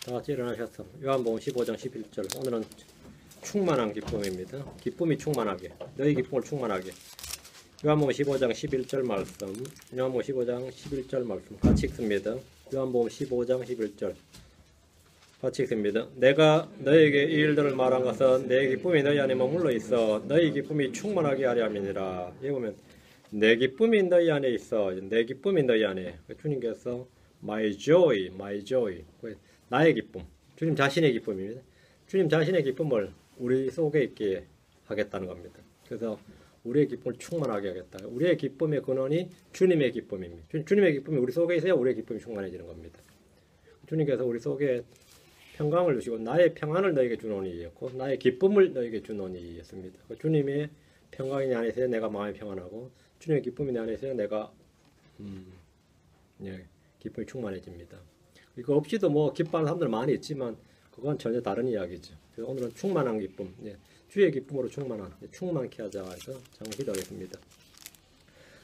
다 같이 일어나셔서 요한복음 15장 11절. 오늘은 충만한 기쁨입니다. 기쁨이 충만하게, 너희 기쁨을 충만하게. 요한복음 15장 11절 말씀, 요한복음 15장 11절 말씀 같이 읽습니다. 요한복음 15장 11절 같이 읽습니다. 내가 너희에게 이 일들을 말한 것은 내 기쁨이 너희 안에 머물러 있어 너희 기쁨이 충만하게 하려 함이니라. 여기 보면 내 기쁨이 너희 안에 있어. 내 기쁨이 너희 안에. 주님께서 my joy, my joy. 나의 기쁨. 주님 자신의 기쁨입니다. 주님 자신의 기쁨을 우리 속에 있게 하겠다는 겁니다. 그래서 우리의 기쁨을 충만하게 하겠다. 우리의 기쁨의 근원이 주님의 기쁨입니다. 주님의 기쁨이 우리 속에 있어야 우리의 기쁨이 충만해지는 겁니다. 주님께서 우리 속에 평강을 주시고 나의 평안을 너에게 주노니 였고 나의 기쁨을 너에게 주노니 였습니다. 주님의 평강이 내 안에 있어야 내가 마음이 평안하고 주님의 기쁨이 내 안에 있어야 내가 기쁨이 충만해집니다. 이거 없이도 뭐 기뻐하는 사람들 많이 있지만 그건 전혀 다른 이야기죠. 그래서 오늘은 충만한 기쁨, 주의 기쁨으로 충만케 하자 해서 장기도하겠습니다.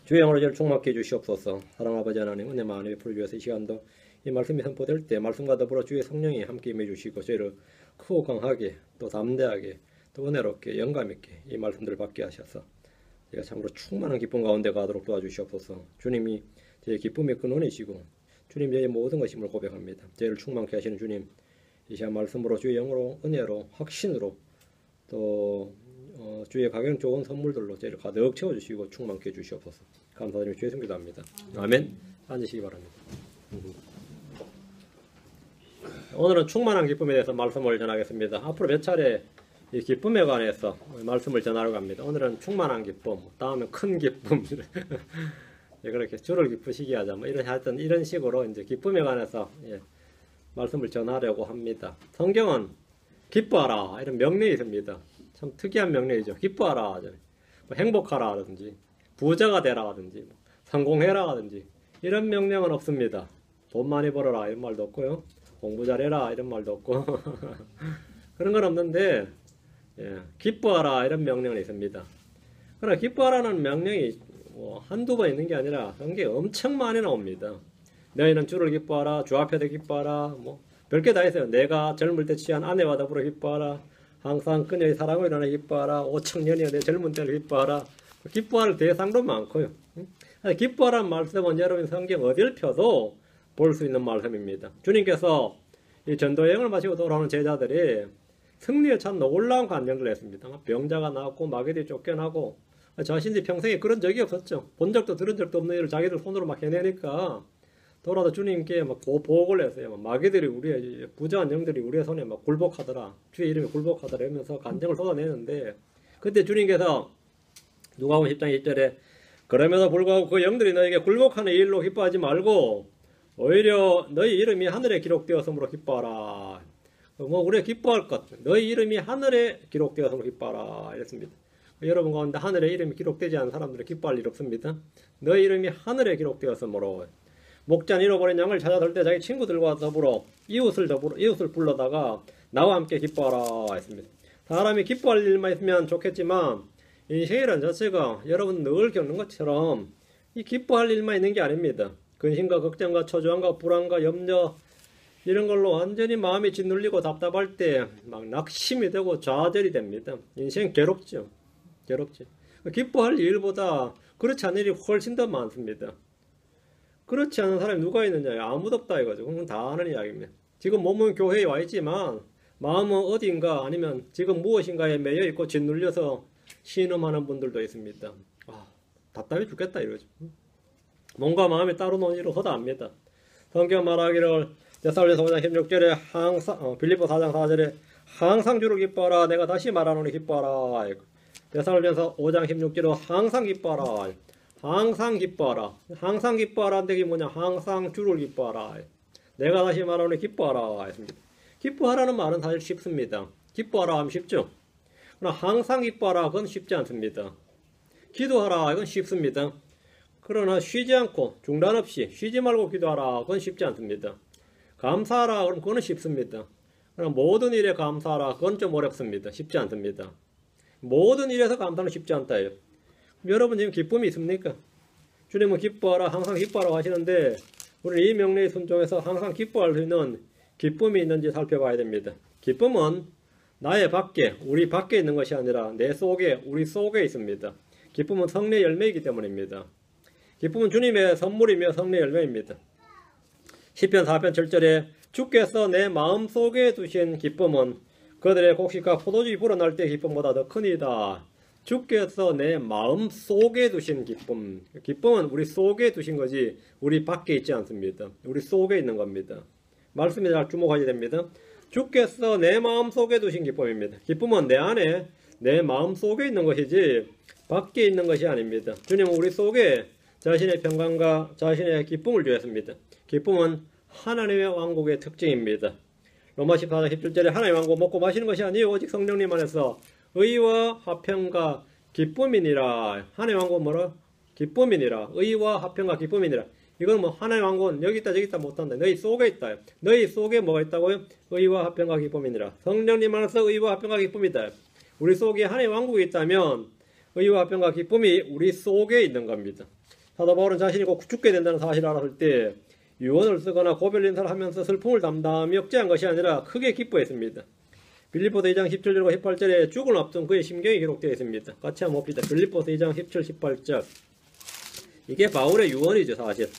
주의 영으로 저를 충만케 해주시옵소서. 사랑하는 아버지 하나님, 은혜 많이 베풀어 주셔서 이 시간도 이 말씀이 선포될 때 말씀과 더불어 주의 성령이 함께 임해 주시고 저희를 크고 강하게 또 담대하게 또 은혜롭게 영감 있게 이 말씀들을 받게 하셔서 제가 참으로 충만한 기쁨 가운데 가도록 도와주시옵소서. 주님이 저의 기쁨의 근원이시고 주님 저의 모든 것임을 고백합니다. 저희를 충만케 하시는 주님, 이 시간 말씀으로 주의 영으로 은혜로 확신으로 또 주의 가격 좋은 선물들로 저희를 가득 채워주시고 충만케 해주시옵소서. 감사드리며 주의 성기도 합니다. 아멘. 앉으시기 바랍니다. 오늘은 충만한 기쁨에 대해서 말씀을 전하겠습니다. 앞으로 몇 차례 이 기쁨에 관해서 말씀을 전하려고 합니다. 오늘은 충만한 기쁨, 다음에 큰 기쁨 그렇게 주를 기쁘시게 하자 뭐 하여튼 이런 식으로 이제 기쁨에 관해서 말씀을 전하려고 합니다. 성경은 기뻐하라 이런 명령이 있습니다. 참 특이한 명령이죠. 기뻐하라, 뭐 행복하라든지 부자가 되라든지 뭐 성공해라든지 이런 명령은 없습니다. 돈 많이 벌어라 이런 말도 없고요. 공부 잘해라 이런 말도 없고 그런 건 없는데 기뻐하라 이런 명령은 있습니다. 그러나 기뻐하라는 명령이 한두 번 있는 게 아니라 성경에 엄청 많이 나옵니다. 너희는 주를 기뻐하라, 주 앞에서 기뻐하라, 뭐 별게 다 있어요. 내가 젊을 때 취한 아내와 더불어 기뻐하라, 항상 그녀의 사랑을 일어나 기뻐하라, 오청년이여 내 젊은 때를 기뻐하라. 기뻐할 대상도 많고요. 기뻐하라는 말씀은 여러분 성경 어딜 펴도 볼 수 있는 말씀입니다. 주님께서 이 전도 여행을 마치고 돌아오는 제자들이 승리에 참 놀라운 간증을 했습니다. 병자가 나왔고 마귀들이 쫓겨나고 자신들이 평생에 그런 적이 없었죠. 본 적도 들은 적도 없는 일을 자기들 손으로 막 해내니까 돌아서 주님께 막 보복을 했어요. 마귀들이 우리의 부정한 영들이 우리의 손에 막 굴복하더라. 주의 이름에 굴복하더라 하면서 간증을 쏟아내는데 그때 주님께서 누가복음 10장 1절에 그럼에도 불구하고 그 영들이 너에게 굴복하는 일로 기뻐하지 말고 오히려 너희 이름이 하늘에 기록되었으므로 기뻐하라. 뭐 우리가 기뻐할 것 너희 이름이 하늘에 기록되었으므로 기뻐하라 이랬습니다. 여러분 가운데 하늘에 이름이 기록되지 않은 사람들은 기뻐할 일 없습니다. 너희 이름이 하늘에 기록되었으므로 목자는 잃어버린 양을 찾아들 때 자기 친구들과 더불어 이웃을 불러다가 나와 함께 기뻐하라 했습니다. 사람이 기뻐할 일만 있으면 좋겠지만 인생이란 자체가 여러분 늘 겪는 것처럼 이 기뻐할 일만 있는 게 아닙니다. 근심과 걱정과 초조함과 불안과 염려 이런 걸로 완전히 마음이 짓눌리고 답답할 때 막 낙심이 되고 좌절이 됩니다. 인생 괴롭죠. 기뻐할 일보다 그렇지 않은 일이 훨씬 더 많습니다. 그렇지 않은 사람이 누가 있느냐? 아무도 없다 이거죠. 그건 다 아는 이야기입니다. 지금 몸은 교회에 와 있지만 마음은 어딘가 아니면 지금 무엇인가에 매여 있고 짓눌려서 신음하는 분들도 있습니다. 답답해 죽겠다 이러죠. 몸과 마음이 따로 노는 일을 허다합니다. 성경 말하기를 데살로니가서 5장 16절에 항상 빌립보 4장 4절에 항상 주를 기뻐하라. 내가 다시 말하노니 기뻐하라. 데살로니가서 5장 16절에 항상 기뻐하라. 항상 기뻐하라. 항상 기뻐하라는 게 뭐냐? 항상 주를 기뻐하라. 내가 다시 말하노니 기뻐하라 했습니다. 기뻐하라는 말은 사실 쉽습니다. 기뻐하라 하면 쉽죠. 그러나 항상 기뻐하라 그건 쉽지 않습니다. 기도하라 이건 쉽습니다. 그러나 쉬지 않고 중단 없이 쉬지 말고 기도하라 그건 쉽지 않습니다. 감사하라 그럼 그건 쉽습니다. 그러나 모든 일에 감사하라 그건 좀 어렵습니다. 쉽지 않습니다. 모든 일에서 감사는 쉽지 않다예요. 여러분 지금 기쁨이 있습니까? 주님은 기뻐하라 항상 기뻐하라고 하시는데 우리는 이 명령에 순종해서 항상 기뻐할 수 있는 기쁨이 있는지 살펴봐야 됩니다. 기쁨은 나의 밖에, 우리 밖에 있는 것이 아니라 내 속에, 우리 속에 있습니다. 기쁨은 성례 열매이기 때문입니다. 기쁨은 주님의 선물이며 성례 열매입니다. 시편 4편 7절에 주께서 내 마음 속에 두신 기쁨은 그들의 곡식과 포도주의 불어날 때의 기쁨보다 더 크니다. 주께서 내 마음 속에 두신 기쁨. 기쁨은 우리 속에 두신 거지 우리 밖에 있지 않습니다. 우리 속에 있는 겁니다. 말씀에 잘 주목하셔야 됩니다. 주께서 내 마음 속에 두신 기쁨입니다. 기쁨은 내 안에 내 마음 속에 있는 것이지 밖에 있는 것이 아닙니다. 주님은 우리 속에 자신의 평강과 자신의 기쁨을 주셨습니다. 기쁨은 하나님의 왕국의 특징입니다. 로마 14장 17절에 하나님의 왕국 먹고 마시는 것이 아니요 오직 성령님 안에서 의와 화평과 기쁨이니라. 하나님의 왕국은 뭐라? 기쁨이니라. 의와 화평과 기쁨이니라. 이건 뭐 하나님의 왕국은 여기 있다 저기 있다 못한다. 너희 속에 있다. 너희 속에 뭐가 있다고요? 의와 화평과 기쁨이니라. 성령님 안에서 의와 화평과 기쁨이다. 우리 속에 하나님의 왕국이 있다면 의와 화평과 기쁨이 우리 속에 있는 겁니다. 사도 바울은 자신이 꼭 죽게 된다는 사실을 알았을 때 유언을 쓰거나 고별 인사를 하면서 슬픔을 담담히 억제한 것이 아니라 크게 기뻐했습니다. 빌립보서 2장 17절과 18절에 죽을 앞둔 그의 심경이 기록되어 있습니다. 같이 한번 봅시다. 빌립보서 2장 17, 18절. 이게 바울의 유언이죠, 사실.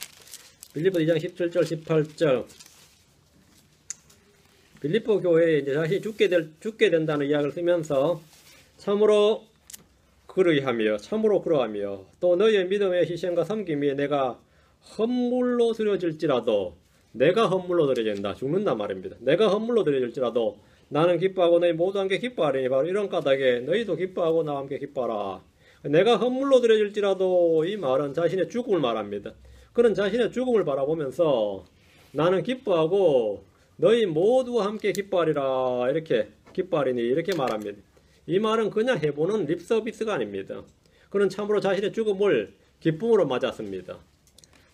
빌립보서 2장 17절, 18절. 빌립보 교회에 이제 자신이 죽게 된다는 이야기를 쓰면서 참으로 그러하며 또 너희의 믿음의 희생과 섬김이 내가 헌물로 드려질지라도 내가 헌물로 드려진다. 죽는단 말입니다. 내가 헌물로 드려질지라도 나는 기뻐하고 너희 모두 함께 기뻐하리니 바로 이런 까닭에 너희도 기뻐하고 나와 함께 기뻐하라. 내가 헌물로 드려질지라도 이 말은 자신의 죽음을 말합니다. 그런 자신의 죽음을 바라보면서 나는 기뻐하고 너희 모두 함께 기뻐하리라. 이렇게 기뻐하리니 이렇게 말합니다. 이 말은 그냥 해보는 립서비스가 아닙니다. 그는 참으로 자신의 죽음을 기쁨으로 맞았습니다.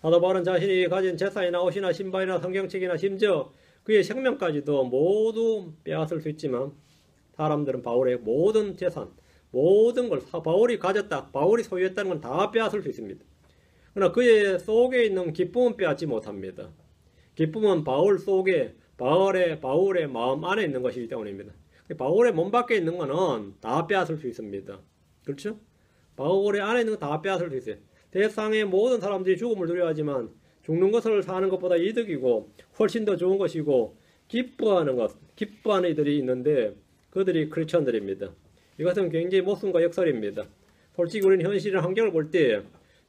사도 바울은 자신이 가진 재산이나 옷이나 신발이나 성경책이나 심지어 그의 생명까지도 모두 빼앗을 수 있지만 사람들은 바울의 모든 재산, 모든 걸 바울이 가졌다, 바울이 소유했다는 건 다 빼앗을 수 있습니다. 그러나 그의 속에 있는 기쁨은 빼앗지 못합니다. 기쁨은 바울 속에, 바울의 마음 안에 있는 것이기 때문입니다. 바울의 몸 밖에 있는 거는 다 빼앗을 수 있습니다. 그렇죠? 바울의 안에 있는 거 다 빼앗을 수 있어요. 세상의 모든 사람들이 죽음을 두려워하지만 죽는 것을 사는 것보다 이득이고 훨씬 더 좋은 것이고 기뻐하는 이들이 있는데 그들이 크리스천들입니다. 이것은 굉장히 모순과 역설입니다. 솔직히 우리는 현실의 환경을 볼 때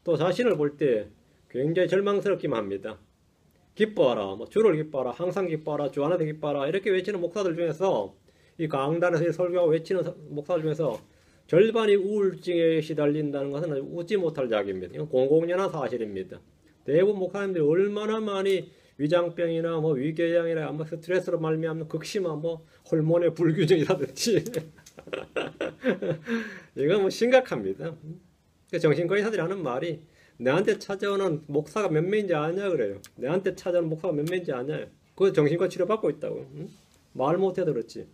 또 자신을 볼 때 굉장히 절망스럽기만 합니다. 기뻐하라, 주를 기뻐하라, 항상 기뻐하라, 주 안에서 기뻐하라 이렇게 외치는 목사들 중에서 이 강단에서 설교하고 외치는 목사들 중에서 절반이 우울증에 시달린다는 것은 웃지 못할 이야기입니다. 이건 공공연한 사실입니다. 대부분 목사님들이 얼마나 많이 위장병이나 위궤양이나 스트레스로 말미암는 극심한 호르몬의 불균형이라든지 이건 심각합니다. 정신과 의사들이 하는 말이 내한테 찾아오는 목사가 몇 명인지 아냐 그래요. 내한테 찾아오는 목사가 몇 명인지 아냐. 그 정신과 치료받고 있다고. 말 못해도 그렇지.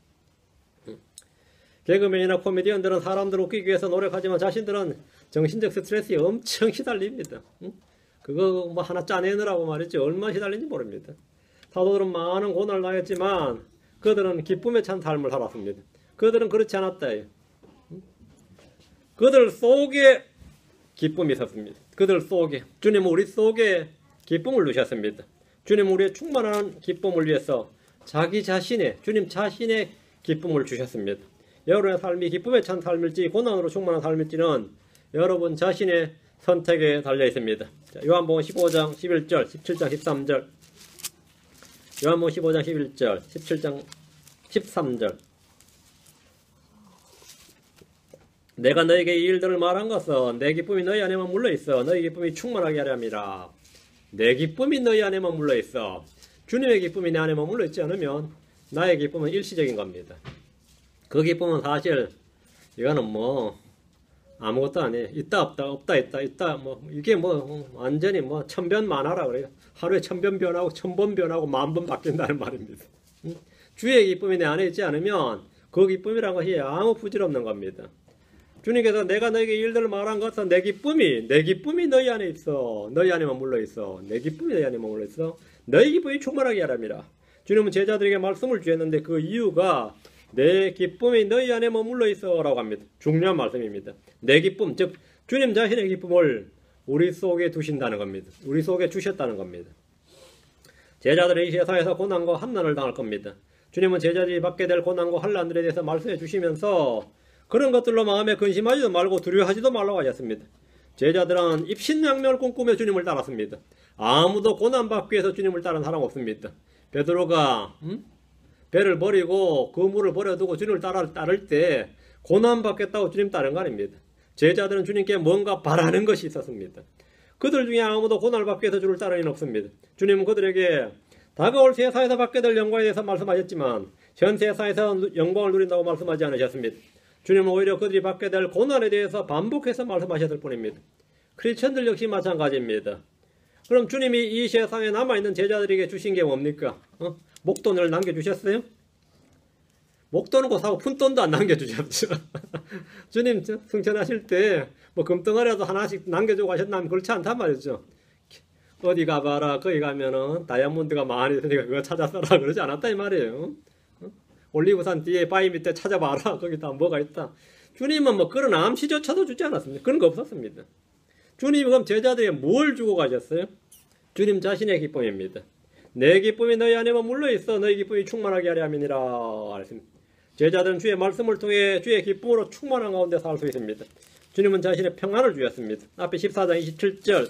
개그맨이나 코미디언들은 사람들을 웃기기 위해서 노력하지만 자신들은 정신적 스트레스에 엄청 시달립니다. 그거 하나 짜내느라고 말이지 얼마나 시달린지 모릅니다. 사도들은 많은 고난을 당했지만 그들은 기쁨에 찬 삶을 살았습니다. 그들은 그렇지 않았다. 그들 속에 기쁨이 있었습니다. 그들 속에 주님은 우리 속에 기쁨을 주셨습니다. 주님은 우리의 충만한 기쁨을 위해서 주님 자신의 기쁨을 주셨습니다. 여러분의 삶이 기쁨에 찬 삶일지 고난으로 충만한 삶일지는 여러분 자신의 선택에 달려 있습니다. 요한복음 15장 11절, 17장 13절. 요한복음 15장 11절, 17장 13절. 내가 너에게 이 일들을 말한 것은 내 기쁨이 너희 안에만 물러있어 너희 기쁨이 충만하게 하려 함이라. 내 기쁨이 너희 안에만 물러있어. 주님의 기쁨이 내 안에만 물러있지 않으면 나의 기쁨은 일시적인 겁니다. 그 기쁨은 사실 이거는 아무것도 아니에요. 있다 없다 있다 이게 완전히 천변만화라 그래요. 하루에 1000번 변하고 1000번 변하고 10,000번 바뀐다는 말입니다. 주의 기쁨이 내 안에 있지 않으면 그 기쁨이란 것이 아무 부질없는 겁니다. 주님께서 내가 너에게 일들을 말한 것은 내 기쁨이 너희 안에 있어. 너희 안에만 물러있어. 내 기쁨이 너희 안에만 물러있어. 너희 기쁨이 충만하게 하랍니다. 주님은 제자들에게 말씀을 주셨는데 그 이유가 내 기쁨이 너희 안에 머물러 있어 라고 합니다. 중요한 말씀입니다. 내 기쁨, 즉 주님 자신의 기쁨을 우리 속에 두신다는 겁니다. 우리 속에 주셨다는 겁니다. 제자들이 이 세상에서 고난과 환난을 당할 겁니다. 주님은 제자들이 받게 될 고난과 환난들에 대해서 말씀해 주시면서 그런 것들로 마음에 근심하지도 말고 두려워하지도 말라고 하셨습니다. 제자들은 입신양명을 꿈꾸며 주님을 따랐습니다. 아무도 고난받기 위해서 주님을 따른 사람 없습니다. 베드로가 배를 버리고 그물을 버려두고 주님을 따를 때 고난받겠다고 주님 따른 거 아닙니다. 제자들은 주님께 뭔가 바라는 것이 있었습니다. 그들 중에 아무도 고난을 받기 위해서 주를 따르는 이는 없습니다. 주님은 그들에게 다가올 세상에서 받게 될 영광에 대해서 말씀하셨지만 현 세상에서 영광을 누린다고 말씀하지 않으셨습니다. 주님은 오히려 그들이 받게 될 고난에 대해서 반복해서 말씀하셨을 뿐입니다. 크리스천들 역시 마찬가지입니다. 그럼 주님이 이 세상에 남아있는 제자들에게 주신 게 뭡니까? 목돈을 남겨주셨어요? 목돈은 고 사고 푼돈도 안 남겨주셨죠. 주님 승천하실 때 뭐 금덩어리라도 하나씩 남겨주고 가셨나면 그렇지 않단 말이죠. 어디 가봐라, 거기 가면은 다이아몬드가 많이 있으니까 그거 찾아 써라 그러지 않았다 이 말이에요. 올리브산 뒤에 바위 밑에 찾아봐라, 거기 다 뭐가 있다. 주님은 뭐 그런 암시조차도 주지 않았습니다. 그런 거 없었습니다. 주님이 그럼 제자들에게 뭘 주고 가셨어요? 주님 자신의 기쁨입니다. 내 기쁨이 너희 안에 머물러 있어 너희 기쁨이 충만하게 하려 함이니라. 제자들은 주의 말씀을 통해 주의 기쁨으로 충만한 가운데 살 수 있습니다. 주님은 자신의 평안을 주셨습니다. 앞에 14장 27절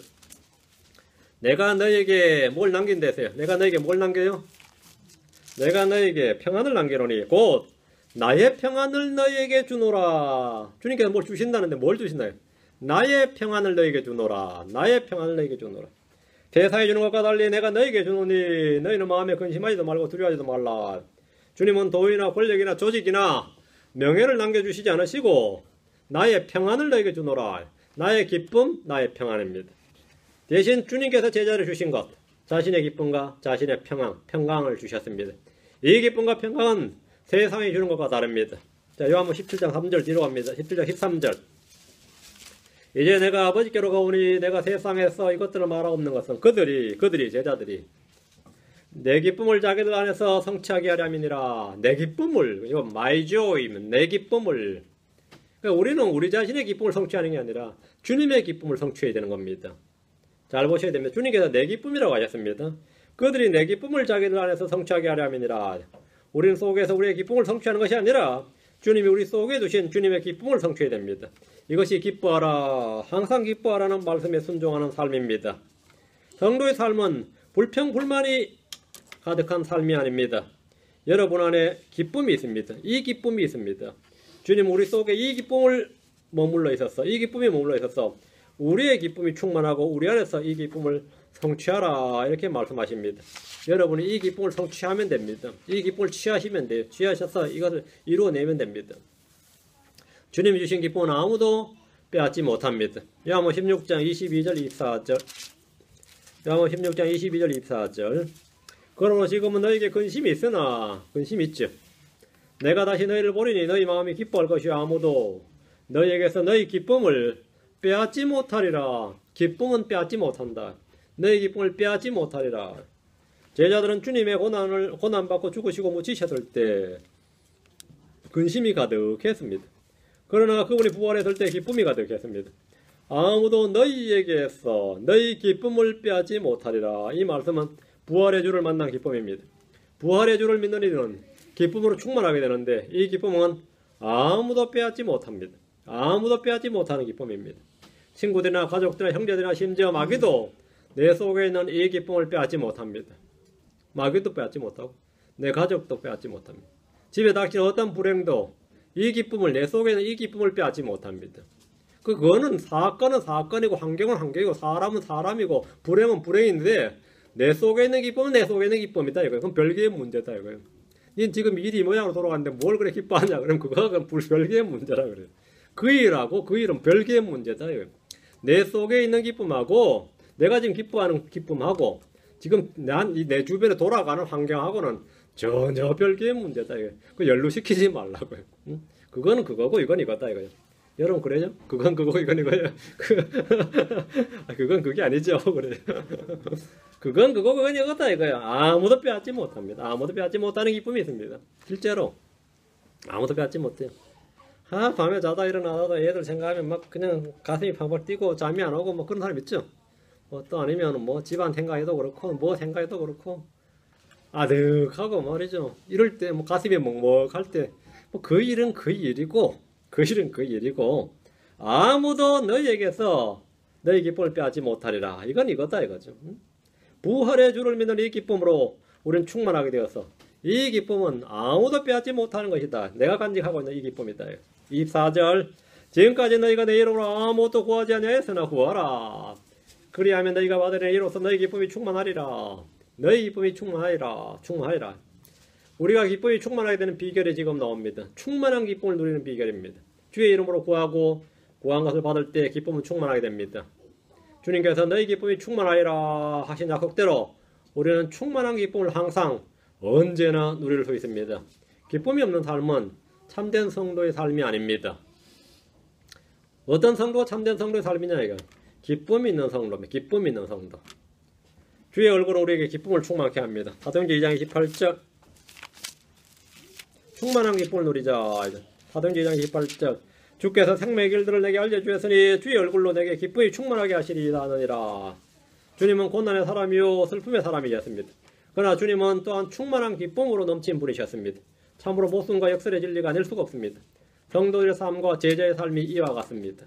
내가 너에게 뭘 남긴대세요? 내가 너에게 뭘 남겨요? 내가 너에게 평안을 남기노니 곧 나의 평안을 너에게 주노라. 주님께서 뭘 주신다는데 뭘 주신다요? 나의 평안을 너에게 주노라. 나의 평안을 너에게 주노라. 세상에 주는 것과 달리 내가 너에게 주노니 너희는 마음에 근심하지도 말고 두려워하지도 말라. 주님은 도의나 권력이나 조직이나 명예를 남겨주시지 않으시고 나의 평안을 너에게 주노라. 나의 기쁨, 나의 평안입니다. 대신 주님께서 제자를 주신 것, 자신의 기쁨과 자신의 평강을 주셨습니다. 이 기쁨과 평강은 세상이 주는 것과 다릅니다. 자, 요한복음 17장 3절 뒤로 갑니다. 17장 13절 이제 내가 아버지께로 가오니 내가 세상에서 이것들을 말하옵는 것은 그들이 제자들이 내 기쁨을 자기들 안에서 성취하게 하려 함이니라. 내 기쁨을, 이거 my joy, 내 기쁨을. 그러니까 우리는 우리 자신의 기쁨을 성취하는 게 아니라 주님의 기쁨을 성취해야 되는 겁니다. 잘 보셔야 됩니다. 주님께서 내 기쁨이라고 하셨습니다. 그들이 내 기쁨을 자기들 안에서 성취하게 하려 함이니라. 우리는 속에서 우리의 기쁨을 성취하는 것이 아니라 주님이 우리 속에 두신 주님의 기쁨을 성취해야 됩니다. 이것이 기뻐하라, 항상 기뻐하라는 말씀에 순종하는 삶입니다. 성도의 삶은 불평불만이 가득한 삶이 아닙니다. 여러분 안에 기쁨이 있습니다. 이 기쁨이 있습니다. 주님 우리 속에 이 기쁨이 머물러 있어서 우리의 기쁨이 충만하고 우리 안에서 이 기쁨을 성취하라 이렇게 말씀하십니다. 여러분이 이 기쁨을 성취하면 됩니다. 이 기쁨을 취하시면 돼요. 취하셔서 이것을 이루어내면 됩니다. 주님이 주신 기쁨은 아무도 빼앗지 못합니다. 요한복음 16장 22절 24절 요한복음 16장 22절 24절 그러므로 지금은 너에게 근심이 있으나 근심이 있죠. 내가 다시 너희를 보리니 너희 마음이 기뻐할 것이요 아무도 너희에게서 너희 기쁨을 빼앗지 못하리라. 기쁨은 빼앗지 못한다. 너희 기쁨을 빼앗지 못하리라. 제자들은 주님의 고난받고 죽으시고 묻히셨을 때 근심이 가득했습니다. 그러나 그분이 부활했을 때 기쁨이 가득했습니다. 아무도 너희에게서 너희 기쁨을 빼앗지 못하리라. 이 말씀은 부활의 주를 만난 기쁨입니다. 부활의 주를 믿는 이들은 기쁨으로 충만하게 되는데 이 기쁨은 아무도 빼앗지 못합니다. 아무도 빼앗지 못하는 기쁨입니다. 친구들이나 가족들이나 형제들이나 심지어 마귀도 내 속에 있는 이 기쁨을 빼앗지 못합니다. 마귀도 빼앗지 못하고 내 가족도 빼앗지 못합니다. 집에 닥친 어떤 불행도 이 기쁨을 내 속에 있는 이 기쁨을 빼앗지 못합니다. 그거는 사건은 사건이고 환경은 환경이고 사람은 사람이고 불행은 불행인데 내 속에 있는 기쁨은 내 속에 있는 기쁨이다 이거예요. 그건 별개의 문제다 이거예요. 닌 지금 일이 이 모양으로 돌아가는데 뭘 그래 기뻐하냐 그러면 그거는 별개의 문제라 그래요. 그 일하고 그 일은 별개의 문제다 이거예요. 내 속에 있는 기쁨하고 내가 지금 기뻐하는 기쁨하고 지금 내 주변에 돌아가는 환경하고는 전혀 별개의 문제다 이거예요. 그 연루시키지 말라고요. 응? 그거는 그거고 이건 이거다 이거예요. 여러분 그래요? 그건 그거고 이건 이거예요. 그건 그게 아니죠. 그래요. 그건 이거다 이거야. 아무도 빼앗지 못합니다. 아무도 빼앗지 못하는 기쁨이 있습니다. 실제로 아무도 빼앗지 못해요. 밤에 자다 일어나다 애들 생각하면 막 그냥 가슴이 팡팡 뛰고 잠이 안 오고 뭐 그런 사람 있죠. 또 아니면 뭐 집안 생각해도 그렇고 뭐 생각해도 그렇고 아득하고 말이죠. 이럴 때 뭐 가슴이 먹먹할 때 뭐 그 일은 그 일이고 아무도 너희에게서 너희 기쁨을 빼앗지 못하리라. 이건 이거다 이거죠. 부활의 주를 믿는 이 기쁨으로 우리는 충만하게 되어서 이 기쁨은 아무도 빼앗지 못하는 것이다. 내가 간직하고 있는 이 기쁨이다. 24절 지금까지 너희가 내 이름으로 아무것도 구하지 아니하였으나 구하라. 그리하면 너희가 받으리니 이로써 너희 기쁨이 충만하리라. 너희 기쁨이 충만하리라. 우리가 기쁨이 충만하게 되는 비결이 지금 나옵니다. 충만한 기쁨을 누리는 비결입니다. 주의 이름으로 구하고 구한 것을 받을 때 기쁨은 충만하게 됩니다. 주님께서 너희 기쁨이 충만하리라 하신 약속대로 우리는 충만한 기쁨을 항상 언제나 누릴 수 있습니다. 기쁨이 없는 삶은 참된 성도의 삶이 아닙니다. 어떤 성도가 참된 성도의 삶이냐 이거. 기쁨이 있는 성도입니다. 기쁨이 있는 성도. 주의 얼굴은 우리에게 기쁨을 충만케 합니다. 사도행전 2장 28절 충만한 기쁨을 누리자. 사도행전 2장 28절 주께서 생명의 길들을 내게 알려주셨으니 주의 얼굴로 내게 기쁨이 충만하게 하시리라 하느니라. 주님은 고난의 사람이요 슬픔의 사람이셨습니다. 그러나 주님은 또한 충만한 기쁨으로 넘친 분이셨습니다. 참으로 모순과 역설의 진리가 아닐 수가 없습니다. 성도들의 삶과 제자의 삶이 이와 같습니다.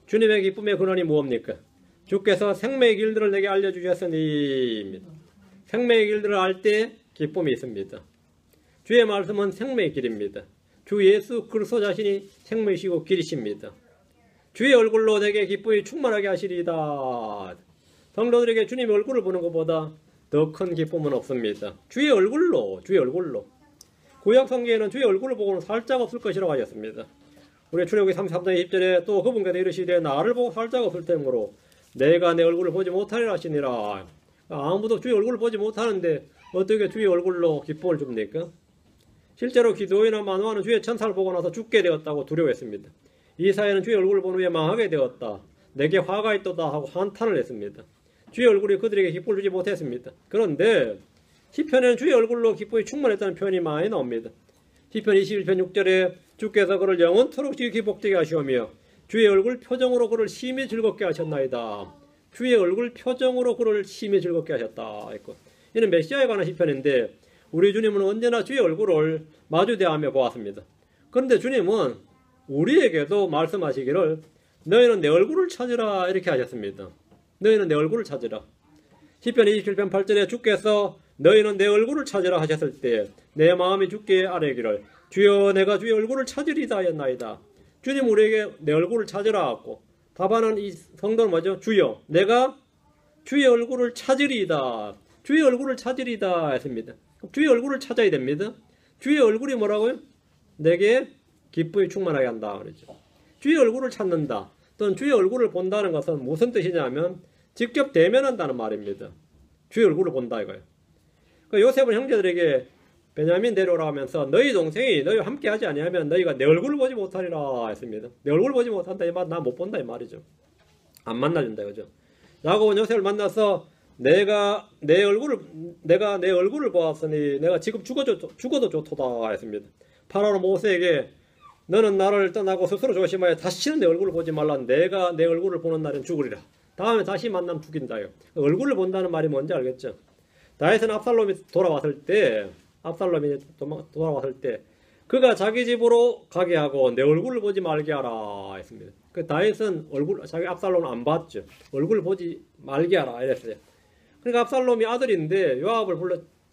주님의 기쁨의 근원이 무엇입니까? 주께서 생명의 길들을 내게 알려주셨으니 생명의 길들을 알 때 기쁨이 있습니다. 주의 말씀은 생명의 길입니다. 주 예수 그리스도 자신이 생명이시고 길이십니다. 주의 얼굴로 내게 기쁨이 충만하게 하시리이다. 성도들에게 주님의 얼굴을 보는 것보다 더 큰 기쁨은 없습니다. 주의 얼굴로 구약 성경에는 주의 얼굴을 보고는 살짝 없을 것이라고 하셨습니다. 우리 출애굽기 33장 20절에 또 그분께서 이르시되 나를 보고 살짝 없을 때므로 내가 내 얼굴을 보지 못하리라 하시니라. 아무도 주의 얼굴을 보지 못하는데 어떻게 주의 얼굴로 기쁨을 줍니까? 실제로 기도이나 만화는 주의 천사를 보고 나서 죽게 되었다고 두려워했습니다. 이사야는 주의 얼굴을 본 후에 망하게 되었다. 내게 화가 있도다 하고 한탄을 했습니다. 주의 얼굴이 그들에게 기쁨을 주지 못했습니다. 그런데 시편에는 주의 얼굴로 기쁨이 충만했다는 표현이 많이 나옵니다. 시편 21편 6절에 주께서 그를 영원토록 기복되게 하시오며 주의 얼굴 표정으로 그를 심히 즐겁게 하셨나이다. 주의 얼굴 표정으로 그를 심히 즐겁게 하셨다. 이는 메시아에 관한 시편인데 우리 주님은 언제나 주의 얼굴을 마주대하며 보았습니다. 그런데 주님은 우리에게도 말씀하시기를 너희는 내 얼굴을 찾으라 이렇게 하셨습니다. 너희는 내 얼굴을 찾으라. 시편 27편 8절에 주께서 너희는 내 얼굴을 찾으라 하셨을 때 내 마음이 주께 아뢰기를 주여 내가 주의 얼굴을 찾으리다 하였나이다. 주님 우리에게 내 얼굴을 찾으라 하고 답하는 이 성도는 뭐죠? 주여 내가 주의 얼굴을 찾으리이다. 주의 얼굴을 찾으리다 했습니다. 주의 얼굴을 찾아야 됩니다. 주의 얼굴이 뭐라고요? 내게 기쁨이 충만하게 한다 그러죠. 주의 얼굴을 찾는다 또는 주의 얼굴을 본다는 것은 무슨 뜻이냐면 직접 대면한다는 말입니다. 주의 얼굴을 본다 이거예요. 요셉은 형제들에게 베냐민 데려오라 하면서 너희 동생이 너희와 함께 하지 아니하면 너희가 내 얼굴을 보지 못하리라 했습니다. 내 얼굴을 보지 못한다 이 말 나 못 본다 이 말이죠. 안 만나준다 이거죠. 야곱은 요셉을 만나서 내가 내 얼굴을 보았으니 내가 지금 죽어도 좋도다 했습니다. 파라오 모세에게 너는 나를 떠나고 스스로 조심하여 다시는 내 얼굴을 보지 말라. 내가 내 얼굴을 보는 날은 죽으리라. 다음에 다시 만나면 죽인다요. 얼굴을 본다는 말이 뭔지 알겠죠? 다윗은 압살롬이 돌아왔을 때 그가 자기 집으로 가게 하고 내 얼굴을 보지 말게 하라 했습니다. 그 다윗은 자기 압살롬을 안 봤죠. 얼굴을 보지 말게 하라 이랬어요. 그러니까 압살롬이 아들인데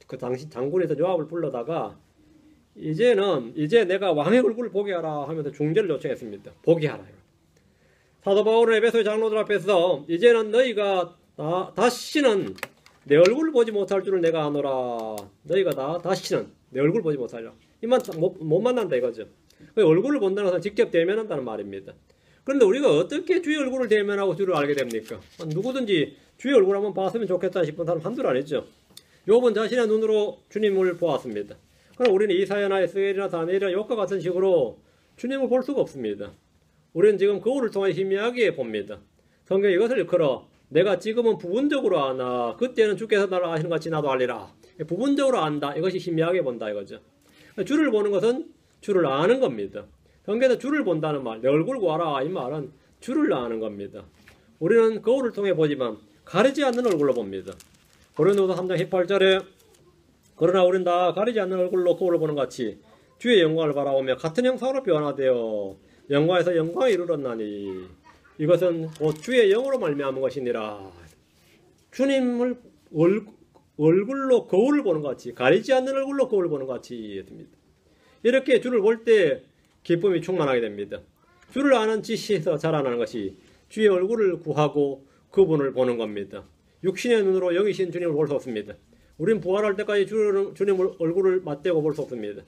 그 당시 장군에서 요압을 불러다가 이제 내가 왕의 얼굴을 보게 하라 하면서 중재를 요청했습니다. 보게 하라. 사도 바울은 에베소의 장로들 앞에서 이제는 너희가 다시는 내 얼굴을 보지 못할 줄을 내가 아노라. 너희가 다시는 내 얼굴을 보지 못하리라. 이만 못 만난다 이거죠. 얼굴을 본다는 것은 직접 대면한다는 말입니다. 그런데 우리가 어떻게 주의 얼굴을 대면하고 주를 알게 됩니까? 누구든지 주의 얼굴 한번 봤으면 좋겠다 싶은 사람 한둘 아니죠. 욥은 자신의 눈으로 주님을 보았습니다. 그럼 우리는 이사야나 에스겔이나 다니엘이나 욥과 같은 식으로 주님을 볼 수가 없습니다. 우리는 지금 거울을 통해 희미하게 봅니다. 성경이 이것을 일컬어 내가 지금은 부분적으로 아나 그때는 주께서 나를 아시는 것 같이 나도 알리라. 부분적으로 안다. 이것이 희미하게 본다 이거죠. 주를 보는 것은 주를 아는 겁니다. 성경에서 주를 본다는 말, 내 얼굴 보아라 이 말은 주를 아는 겁니다. 우리는 거울을 통해 보지만 가리지 않는 얼굴로 봅니다. 고린도서 3장 18절에 그러나 우리는 다 가리지 않는 얼굴로 거울을 보는 것 같이 주의 영광을 바라보며 같은 형상으로 변화되어 영광에서 영광에 이르렀나니 이것은 곧 주의 영으로 말미암은 것이니라. 주님을 얼굴로 거울을 보는 것 같이 가리지 않는 얼굴로 거울을 보는 것 같이 했습니다. 이렇게 주를 볼 때 기쁨이 충만하게 됩니다. 주를 아는 지식에서 자라나는 것이 주의 얼굴을 구하고 그분을 보는 겁니다. 육신의 눈으로 영이신 주님을 볼 수 없습니다. 우리는 부활할 때까지 주님 얼굴을 맞대고 볼 수 없습니다.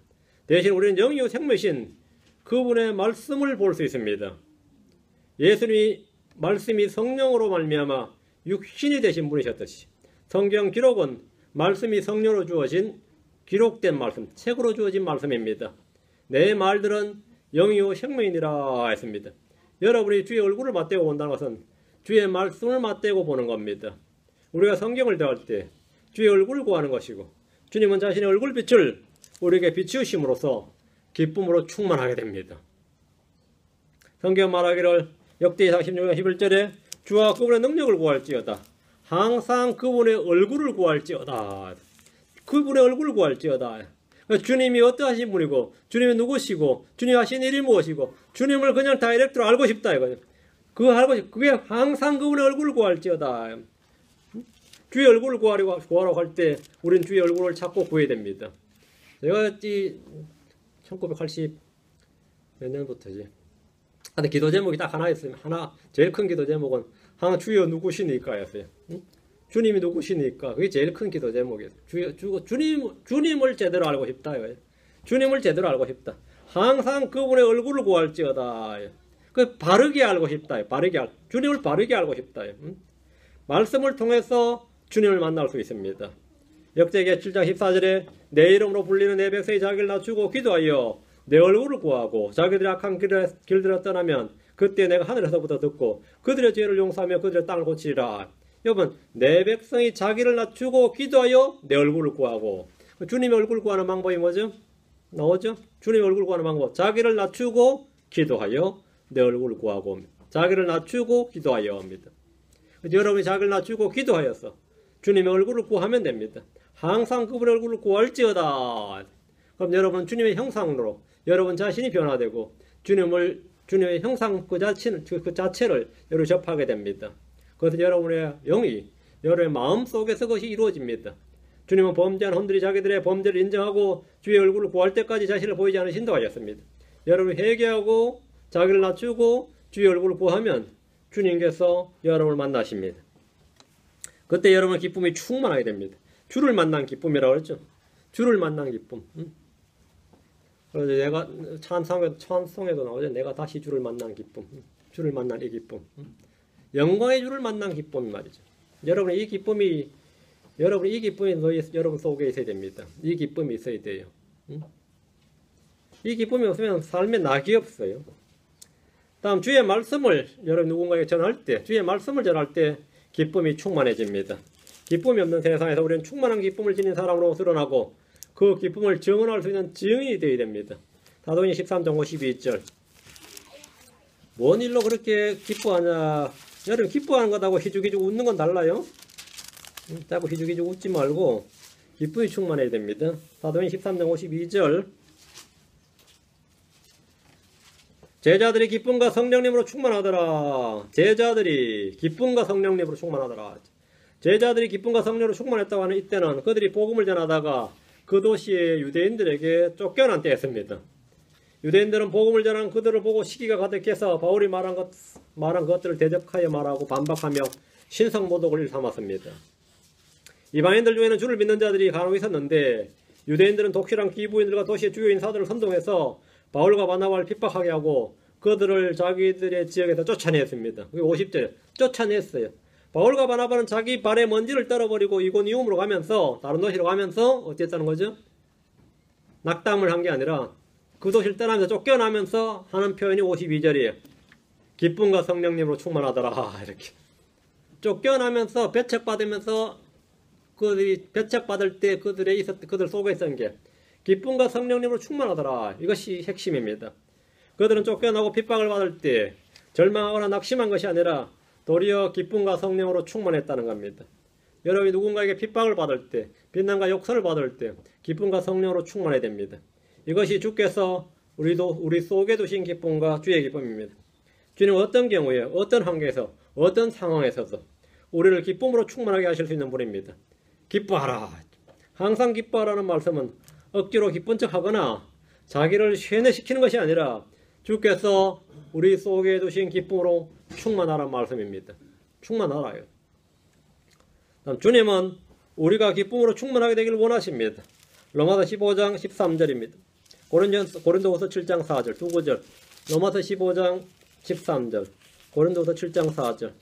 대신 우리는 영이요 생명이신 그분의 말씀을 볼 수 있습니다. 예수님이 말씀이 성령으로 말미암아 육신이 되신 분이셨듯이 성경 기록은 말씀이 성령으로 주어진 기록된 말씀, 책으로 주어진 말씀입니다. 내 말들은 영이요 생명이니라 했습니다. 여러분이 주의 얼굴을 맞대고 본다는 것은 주의 말씀을 맞대고 보는 겁니다. 우리가 성경을 대할 때 주의 얼굴을 구하는 것이고 주님은 자신의 얼굴빛을 우리에게 비추심으로써 기쁨으로 충만하게 됩니다. 성경 말하기를 역대기상 16장 11절에 주와 그분의 능력을 구할지어다. 항상 그분의 얼굴을 구할지어다. 그분의 얼굴을 구할지어다. 주님이 어떠하신 분이고 주님이 누구시고 주님이 하신 일이 무엇이고 주님을 그냥 다이렉트로 알고 싶다 이거죠. 그게 항상 그분의 얼굴을 구할지어다. 주의 얼굴을 구하라고 할 때 우리는 주의 얼굴을 찾고 구해야 됩니다. 제가 1980 몇 년부터지. 근데 기도 제목이 딱 하나 있으면 하나 제일 큰 기도 제목은 하나 주여 누구시니까였어요. 주님이 누구시니까 그게 제일 큰 기도 제목이에요. 주님을 제대로 알고 싶다 이거예요. 주님을 제대로 알고 싶다. 항상 그분의 얼굴을 구할지어다. 그 바르게 알고 싶다. 주님을 바르게 알고 싶다. 말씀을 통해서 주님을 만날 수 있습니다. 역대기야 7장 14절에 내 이름으로 불리는 내 백성이 자기를 낮추고 기도하여 내 얼굴을 구하고 자기들이 악한 길들을 떠나면 그때 내가 하늘에서부터 듣고 그들의 죄를 용서하며 그들의 땅을 고치리라. 여러분, 내 백성이 자기를 낮추고 기도하여 내 얼굴을 구하고 주님의 얼굴 구하는 방법이 뭐죠? 나오죠? 주님의 얼굴 구하는 방법. 자기를 낮추고 기도하여 내 얼굴을 구하고 자기를 낮추고 기도하여 합니다. 여러분이 자기를 낮추고 기도하여서 주님의 얼굴을 구하면 됩니다. 항상 그분의 얼굴을 구할지어다. 그럼 여러분 주님의 형상으로 여러분 자신이 변화되고 주님의 형상 그 자체를 여러분 접하게 됩니다. 그래서 여러분의 영이 여러분의 마음 속에서 그것이 이루어집니다. 주님은 범죄한 혼들이 자기들의 범죄를 인정하고 주의 얼굴을 구할 때까지 자신을 보이지 않으신다고 하셨습니다. 여러분이 회개하고 자기를 낮추고 주의 얼굴을 구하면 주님께서 여러분을 만나십니다. 그때 여러분의 기쁨이 충만하게 됩니다. 주를 만난 기쁨이라고 했죠. 주를 만난 기쁨. 그래서 내가 찬송에도 나오죠. 내가 다시 주를 만난 기쁨. 주를 만난 이 기쁨. 영광의 주를 만난 기쁨 말이죠. 여러분 이 기쁨이 여러분 속에 있어야 됩니다. 이 기쁨이 있어야 돼요. 이 기쁨이 없으면 삶에 낙이 없어요. 다음 주의 말씀을 여러분 누군가에게 전할 때 주의 말씀을 전할 때 기쁨이 충만해집니다. 기쁨이 없는 세상에서 우리는 충만한 기쁨을 지닌 사람으로 드러나고 그 기쁨을 증언할 수 있는 증인이 되어야 됩니다. 사도행전 13장 52절 뭔 일로 그렇게 기뻐하냐. 여러분 기뻐하는 것하고 희죽희죽 웃는 건 달라요. 자꾸 희죽희죽 웃지 말고 기쁨이 충만해야 됩니다. 사도행전 13장 52절 제자들이 기쁨과 성령님으로 충만하더라. 제자들이 기쁨과 성령님으로 충만하더라. 제자들이 기쁨과 성령으로 충만했다고 하는 이때는 그들이 복음을 전하다가 그 도시의 유대인들에게 쫓겨난 때였습니다. 유대인들은 복음을 전한 그들을 보고 시기가 가득해서 바울이 말한 것들을 대적하여 말하고 반박하며 신성모독을 일삼았습니다. 이방인들 중에는 주를 믿는 자들이 간혹 있었는데 유대인들은 독실한 기부인들과 도시의 주요 인사들을 선동해서 바울과 바나바를 핍박하게 하고 그들을 자기들의 지역에서 쫓아냈습니다. 50절에 쫓아냈어요. 바울과 바나바는 자기 발에 먼지를 떨어버리고 이고니움으로 가면서 다른 도시로 가면서 어쨌다는 거죠? 낙담을 한 게 아니라 그 도시를 떠나면서 쫓겨나면서 하는 표현이 52절이에요. 기쁨과 성령님으로 충만하더라. 이렇게 쫓겨나면서 배척받으면서 그들이 배척받을 때 그들 속에 있었던 게 기쁨과 성령님으로 충만하더라. 이것이 핵심입니다. 그들은 쫓겨나고 핍박을 받을 때 절망하거나 낙심한 것이 아니라 도리어 기쁨과 성령으로 충만했다는 겁니다. 여러분이 누군가에게 핍박을 받을 때, 비난과 욕설을 받을 때 기쁨과 성령으로 충만해야 됩니다. 이것이 주께서 우리 속에 두신 기쁨과 주의 기쁨입니다. 주님은 어떤 경우에, 어떤 환경에서, 어떤 상황에서도 우리를 기쁨으로 충만하게 하실 수 있는 분입니다. 기뻐하라. 항상 기뻐하라는 말씀은 억지로 기쁜 척하거나 자기를 쇠뇌시키는 것이 아니라 주께서 우리 속에 두신 기쁨으로 충만하라는 말씀입니다. 충만하라요. 주님은 우리가 기쁨으로 충만하게 되기를 원하십니다. 로마서 15장 13절입니다. 고린도후서 7장 4절, 두 구절. 로마서 15장 13절, 고린도후서 7장 4절.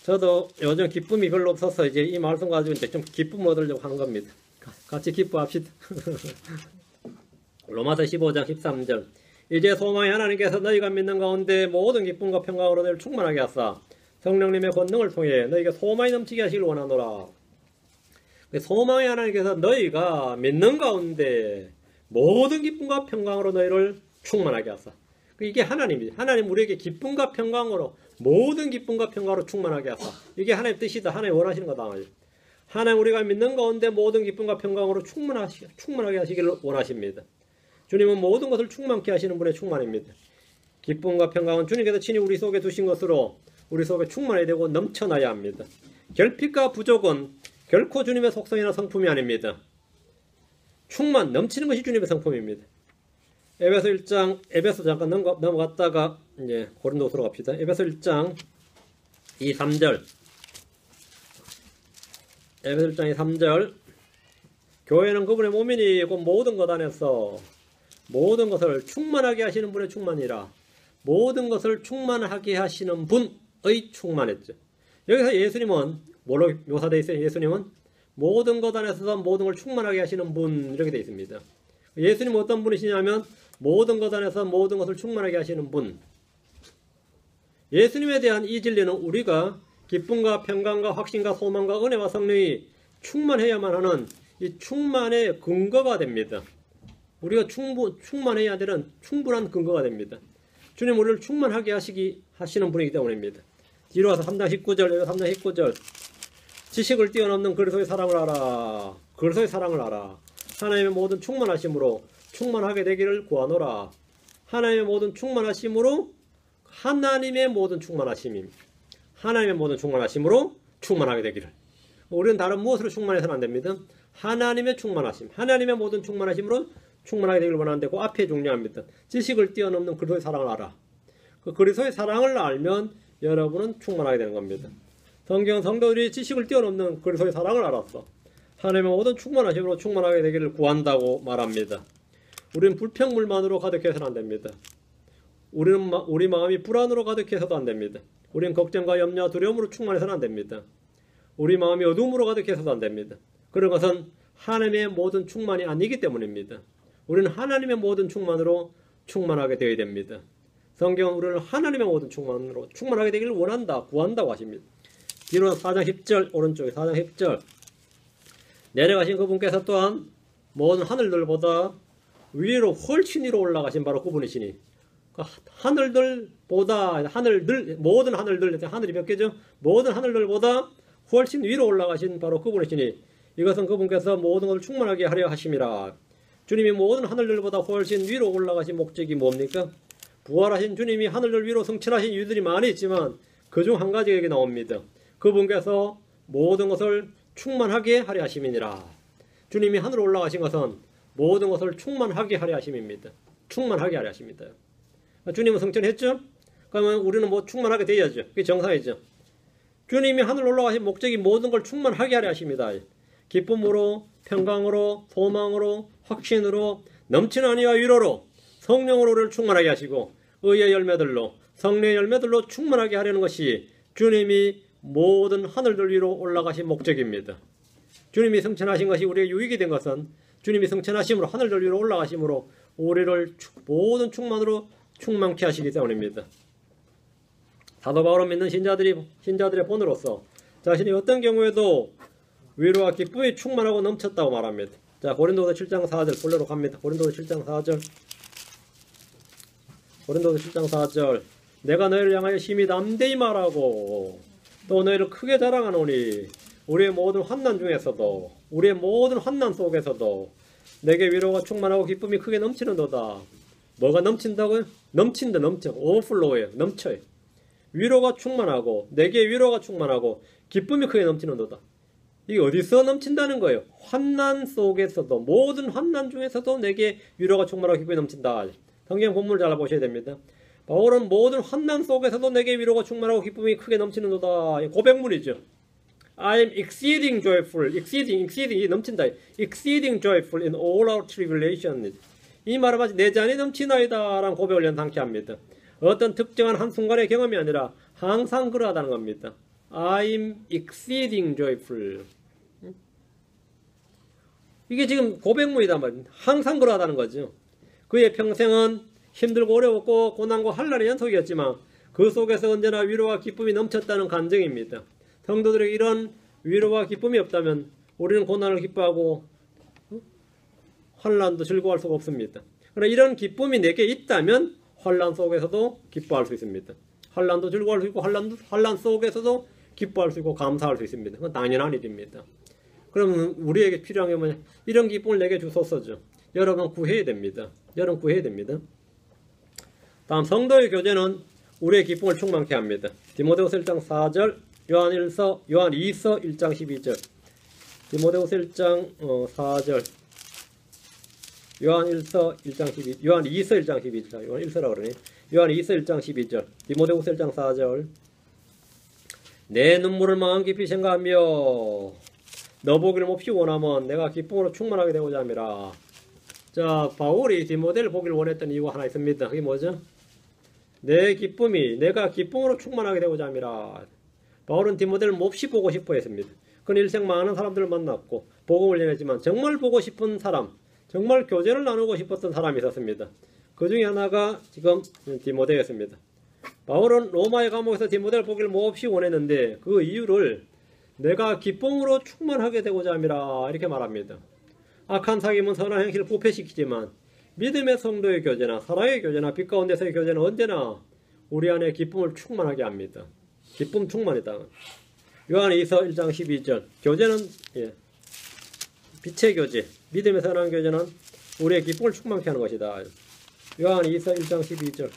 저도 요즘 기쁨이 별로 없어서 이제 이 말씀 가지고 이제 좀 기쁨 얻으려고 하는 겁니다. 같이 기뻐합시다. 로마서 15장 13절. 이제 소망이 하나님께서 너희가 믿는 가운데 모든 기쁨과 평강으로 너희를 충만하게 하사 성령님의 권능을 통해 너희가 소망이 넘치게 하시길 원하노라. 소망이 하나님께서 너희가 믿는 가운데 모든 기쁨과 평강으로 너희를 충만하게 하사. 이게 하나님이지. 하나님 우리에게 기쁨과 평강으로 모든 기쁨과 평강으로 충만하게 하사. 이게 하나님 뜻이다. 하나님 원하시는 거다. 하나님 우리가 믿는 가운데 모든 기쁨과 평강으로 충만하게 하시기를 원하십니다. 주님은 모든 것을 충만케 하시는 분의 충만입니다. 기쁨과 평강은 주님께서 친히 우리 속에 두신 것으로 우리 속에 충만해야 되고 넘쳐나야 합니다. 결핍과 부족은 결코 주님의 속성이나 성품이 아닙니다. 충만, 넘치는 것이 주님의 성품입니다. 에베소 1장, 에베소 잠깐 넘어갔다가 이제 고린도서로 갑시다. 에베소 1장 2, 3절. 에베소 1장 2, 3절. 교회는 그분의 몸이니 곧 모든 것 안에서 모든 것을 충만하게 하시는 분의 충만이라. 모든 것을 충만하게 하시는 분의 충만했죠. 여기서 예수님은 뭐로 묘사되어 있어요? 예수님은 모든 것 안에서 모든 걸 충만하게 하시는 분 이렇게 되어 있습니다. 예수님은 어떤 분이시냐면 모든 것 안에서 모든 것을 충만하게 하시는 분. 예수님에 대한 이 진리는 우리가 기쁨과 평강과 확신과 소망과 은혜와 성령이 충만해야만 하는 이 충만의 근거가 됩니다. 우리가 충만해야 되는 충분한 근거가 됩니다. 주님 우리를 충만하게 하시는 분이기 때문입니다. 뒤로 와서 3장 19절, 3장 19절. 지식을 뛰어넘는 그리스도의 사랑을 알아. 그리스도의 사랑을 알아. 하나님의 모든 충만하심으로 충만하게 되기를 구하노라. 하나님의 모든 충만하심으로 하나님의 모든 충만하심입니다. 하나님의 모든 충만하심으로 충만하게 되기를. 우리는 다른 무엇으로 충만해서는 안 됩니다. 하나님의 충만하심. 하나님의 모든 충만하심으로 충만하게 되기를 원하는데 그 앞에 중요합니다. 지식을 뛰어넘는 그리스도의 사랑을 알아. 그 그리스도의 사랑을 알면 여러분은 충만하게 되는 겁니다. 성경 성도들이 지식을 뛰어넘는 그리스도의 사랑을 알았어. 하나님의 모든 충만하심으로 충만하게 되기를 구한다고 말합니다. 우리는 불평물만으로 가득해서는 안 됩니다. 우리 마음이 불안으로 가득해서도 안 됩니다. 우리는 걱정과 염려와 두려움으로 충만해서는 안 됩니다. 우리 마음이 어둠으로 가득해서도 안 됩니다. 그런 것은 하나님의 모든 충만이 아니기 때문입니다. 우리는 하나님의 모든 충만으로 충만하게 되어야 됩니다. 성경은 우리를 하나님의 모든 충만으로 충만하게 되기를 원한다, 구한다고 하십니다. 뒤로 4장 10절, 오른쪽에 4장 10절. 내려가신 그분께서 또한 모든 하늘들보다 위로 훨씬 위로 올라가신 바로 그분이시니, 하늘들보다, 모든 하늘들, 하늘이 몇 개죠? 모든 하늘들보다 훨씬 위로 올라가신 바로 그분이시니, 이것은 그분께서 모든 것을 충만하게 하려 하심이라. 주님이 모든 하늘들보다 훨씬 위로 올라가신 목적이 뭡니까? 부활하신 주님이 하늘들 위로 승천하신 이유들이 많이 있지만 그중 한 가지가 여기 나옵니다. 그분께서 모든 것을 충만하게 하려 하심이니라. 주님이 하늘로 올라가신 것은 모든 것을 충만하게 하려 하심입니다. 충만하게 하려 하십니다. 주님은 승천했죠? 그러면 우리는 뭐 충만하게 되어야죠. 그게 정상이죠. 주님이 하늘로 올라가신 목적이 모든 걸 충만하게 하려 하십니다. 기쁨으로, 평강으로, 소망으로, 확신으로, 넘치는 안위와 위로로, 성령으로 우리를 충만하게 하시고 의의 열매들로, 성령의 열매들로 충만하게 하려는 것이 주님이 모든 하늘들 위로 올라가신 목적입니다. 주님이 승천하신 것이 우리의 유익이 된 것은 주님이 승천하심으로 하늘들 위로 올라가심으로 우리를 모든 충만으로 충만케 하시기 때문입니다. 사도 바울을 믿는 신자들의 본으로서 자신이 어떤 경우에도 위로와 기쁨이 충만하고 넘쳤다고 말합니다. 자, 고린도서 7장 4절 본래로 갑니다. 고린도서 7장 4절. 고린도서 7장 4절. 내가 너희를 향하여 심히 담대히 말하고 또 너희를 크게 자랑하노니 우리의 모든 환난 중에서도 우리의 모든 환난 속에서도 내게 위로가 충만하고 기쁨이 크게 넘치는도다. 뭐가 넘친다고요? 넘친다. 오버플로우예요. 넘쳐요. 위로가 충만하고 내게 위로가 충만하고 기쁨이 크게 넘치는도다. 이게 어디서 넘친다는 거예요? 환난 속에서도 모든 환난 중에서도 내게 위로가 충만하고 기쁨이 넘친다. 성경 본문을 잘 보셔야 됩니다. 바울은 모든 환난 속에서도 내게 위로가 충만하고 기쁨이 크게 넘치는도다. 고백문이죠. I'm exceeding joyful. exceeding 넘친다. exceeding joyful in all our tribulation. 이 말은 마치 내 잔이 넘치나이다 라는 고백을 연상케 합니다. 어떤 특정한 한순간의 경험이 아니라 항상 그러하다는 겁니다. I'm exceeding joyful. 이게 지금 고백문이단 말이에요. 항상 그러하다는 거죠. 그의 평생은 힘들고 어려웠고 고난과 한란의 연속이었지만 그 속에서 언제나 위로와 기쁨이 넘쳤다는 간증입니다. 성도들에게 이런 위로와 기쁨이 없다면 우리는 고난을 기뻐하고 환란도 즐거워할 수가 없습니다. 그러나 이런 기쁨이 내게 있다면 환란 속에서도 기뻐할 수 있습니다. 환란도 즐거워할 수 있고 환란 속에서도 기뻐할 수 있고 감사할 수 있습니다. 그건 당연한 일입니다. 그러면 우리에게 필요한 게 뭐냐? 이런 기쁨을 내게 주소서죠. 여러분 구해야 됩니다. 여러분 구해야 됩니다. 다음 성도의 교제는 우리의 기쁨을 충만케 합니다. 디모데후서 1장 4절, 요한 2서 1장 12절. 디모데후서 1장 4절, 요한 2서 1장 12절. 요한 1서라 그러네. 요한 2서 1장 12절. 디모데후서 1장 4절. 내 눈물을 마음 깊이 생각하며 너 보기를 몹시 원하면 내가 기쁨으로 충만하게 되고자 함이라. 자, 바울이 디모데를 보기를 원했던 이유가 하나 있습니다. 그게 뭐죠? 내가 기쁨으로 충만하게 되고자 함이라. 바울은 디모데를 몹시 보고 싶어 했습니다. 그는 일생 많은 사람들을 만났고 복음을 전했지만 정말 보고 싶은 사람, 정말 교제를 나누고 싶었던 사람이 있었습니다. 그 중에 하나가 지금 디모데였습니다. 바울은 로마의 감옥에서 디모데를 보기를 몹시 원했는데 그 이유를 내가 기쁨으로 충만하게 되고자 함이라 이렇게 말합니다. 악한 사귐은 선한 행실을 부패시키지만 믿음의 성도의 교제나 사랑의 교제나 빛 가운데서의 교제는 언제나 우리 안에 기쁨을 충만하게 합니다. 기쁨 충만이다. 요한 2서 1장 12절. 교제는 빛의 교제, 믿음의 선한 교제는 우리의 기쁨을 충만케 하는 것이다. 요한 2서 1장 12절.